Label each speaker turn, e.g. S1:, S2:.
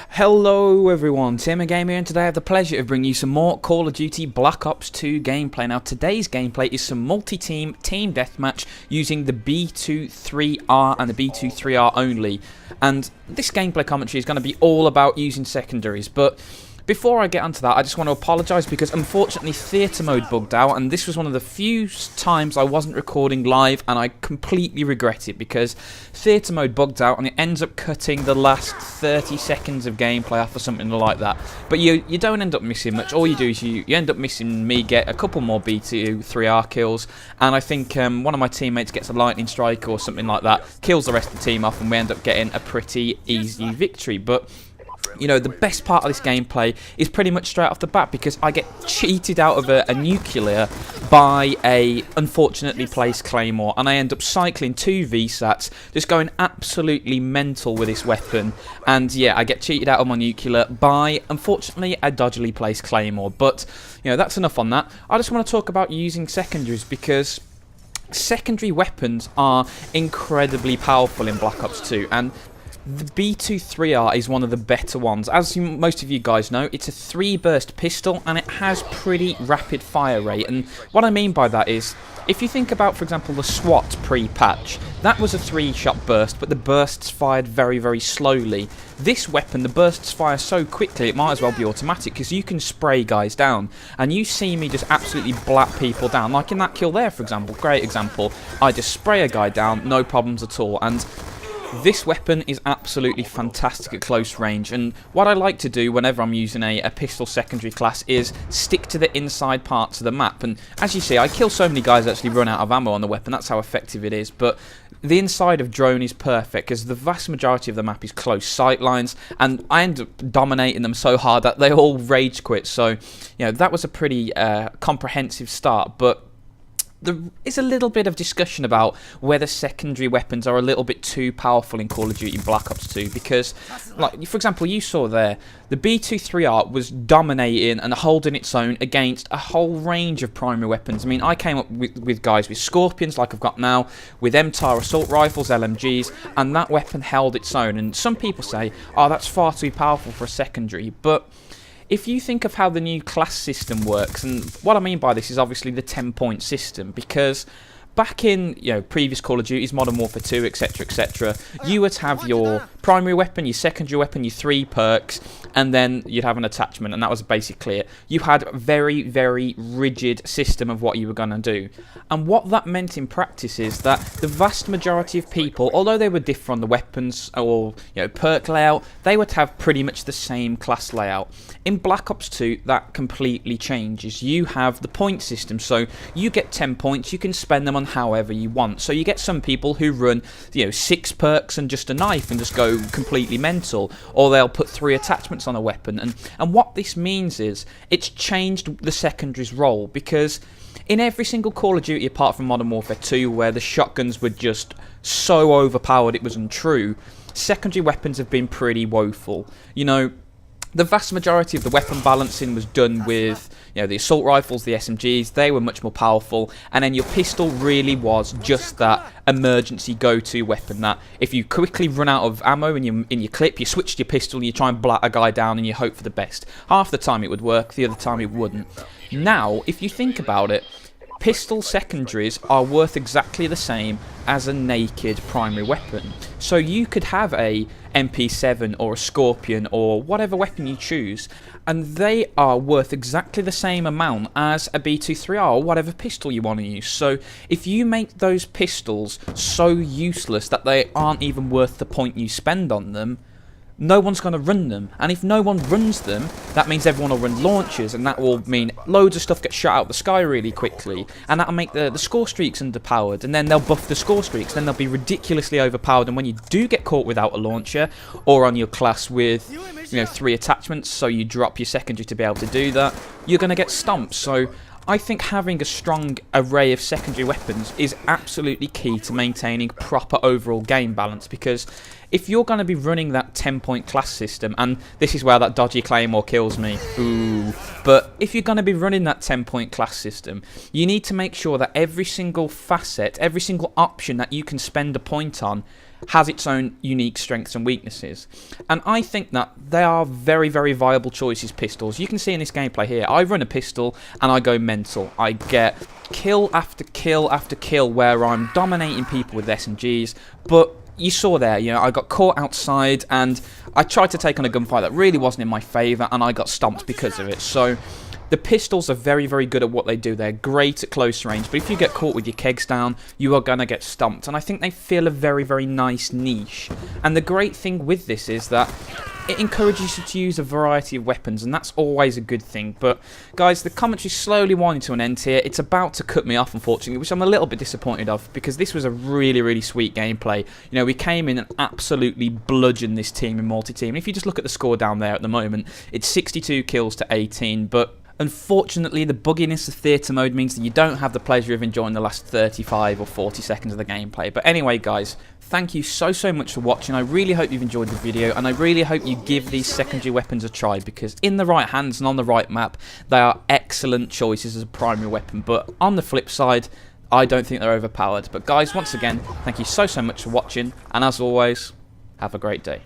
S1: Hello everyone, Tim Gamer here, and today I have the pleasure of bringing you some more Call of Duty Black Ops 2 gameplay. Now today's gameplay is some multi-team team deathmatch using the B23R and the B23R only. And this gameplay commentary is going to be all about using secondaries, but before I get onto that, I just want to apologise because unfortunately theatre mode bugged out, and this was one of the few times I wasn't recording live, and I completely regret it because theatre mode bugged out and it ends up cutting the last 30 seconds of gameplay off or something like that. But you don't end up missing much. All you do is you end up missing me get a couple more B23R kills, and I think one of my teammates gets a lightning strike or something like that, kills the rest of the team off, and we end up getting a pretty easy victory. But you know, the best part of this gameplay is pretty much straight off the bat because I get cheated out of a nuclear by a unfortunately placed claymore, and I end up cycling 2 VSATs, just going absolutely mental with this weapon. And yeah, I get cheated out of my nuclear by unfortunately a dodgily placed claymore. But you know, that's enough on that. I just want to talk about using secondaries because secondary weapons are incredibly powerful in Black Ops 2, and the B23R is one of the better ones. As most of you guys know, it's a 3-burst pistol and it has pretty rapid fire rate. And what I mean by that is, if you think about, for example, the SWAT pre-patch, that was a 3-shot burst, but the bursts fired very, very slowly. This weapon, the bursts fire so quickly, it might as well be automatic because you can spray guys down. And you see me just absolutely black people down, like in that kill there, for example. Great example. I just spray a guy down, no problems at all. And this weapon is absolutely fantastic at close range, and what I like to do whenever I'm using a pistol secondary class is stick to the inside parts of the map. And as you see, I kill so many guys that actually run out of ammo on the weapon. That's how effective it is. But the inside of drone is perfect because the vast majority of the map is close sight lines, and I end up dominating them so hard that they all rage quit. So you know, that was a pretty comprehensive start. But there is a little bit of discussion about whether secondary weapons are a little bit too powerful in Call of Duty Black Ops 2 because, like, for example, you saw there, the B23R was dominating and holding its own against a whole range of primary weapons. I mean, I came up with guys with Scorpions, like I've got now, with MTAR assault rifles, LMGs, and that weapon held its own. And some people say, oh, that's far too powerful for a secondary, but if you think of how the new class system works, and what I mean by this is obviously the 10-point system, because back in previous Call of Duties, Modern Warfare 2, etc., etc., you would have your primary weapon, your secondary weapon, your 3 perks, and then you'd have an attachment, and that was basically it. You had a very, very rigid system of what you were going to do. And what that meant in practice is that the vast majority of people, although they were different on the weapons or perk layout, they would have pretty much the same class layout. In Black Ops 2, that completely changes. You have the point system, so you get 10 points, you can spend them on however you want. So you get some people who run 6 perks and just a knife and just go completely mental, or they'll put 3 attachments on a weapon. And what this means is it's changed the secondary's role, because in every single Call of Duty apart from Modern Warfare 2, where the shotguns were just so overpowered it was untrue, secondary weapons have been pretty woeful. The vast majority of the weapon balancing was done with the assault rifles, the SMGs. They were much more powerful, and then your pistol really was just that emergency go-to weapon that if you quickly run out of ammo in your clip, you switch to your pistol and you try and blat a guy down and you hope for the best. Half the time it would work, the other time it wouldn't. Now, if you think about it, pistol secondaries are worth exactly the same as a naked primary weapon. So you could have a MP7 or a Scorpion or whatever weapon you choose, and they are worth exactly the same amount as a B23R or whatever pistol you want to use. So if you make those pistols so useless that they aren't even worth the point you spend on them, no one's going to run them. And if no one runs them, that means everyone will run launchers, and that will mean loads of stuff gets shot out the sky really quickly, and that'll make the score streaks underpowered, and then they'll buff the score streaks, then they'll be ridiculously overpowered, and when you do get caught without a launcher, or on your class with 3 attachments, so you drop your secondary to be able to do that, you're going to get stomped. So I think having a strong array of secondary weapons is absolutely key to maintaining proper overall game balance, because if you're going to be running that 10-point class system, and this is where that dodgy claymore kills me, ooh, but if you're going to be running that 10-point class system, you need to make sure that every single facet, every single option that you can spend a point on has its own unique strengths and weaknesses. And I think that they are very, very viable choices, pistols. You can see in this gameplay here, I run a pistol and I go mental. I get kill after kill after kill where I'm dominating people with SMGs, but you saw there, you know, I got caught outside and I tried to take on a gunfight that really wasn't in my favour and I got stomped because of it. So the pistols are very, very good at what they do. They're great at close range, but if you get caught with your kegs down, you are going to get stomped. And I think they fill a very, very nice niche. And the great thing with this is that it encourages you to use a variety of weapons, and that's always a good thing. But, guys, the commentary's slowly winding to an end here. It's about to cut me off, unfortunately, which I'm a little bit disappointed of, because this was a really, really sweet gameplay. You know, we came in and absolutely bludgeoned this team in multi-team. And if you just look at the score down there at the moment, it's 62 kills to 18, but unfortunately, the bugginess of theatre mode means that you don't have the pleasure of enjoying the last 35 or 40 seconds of the gameplay. But anyway, guys, thank you so much for watching. I really hope you've enjoyed the video, and I really hope you give these secondary weapons a try, because in the right hands and on the right map, they are excellent choices as a primary weapon. But on the flip side, I don't think they're overpowered. But guys, once again, thank you so much for watching, and as always, have a great day.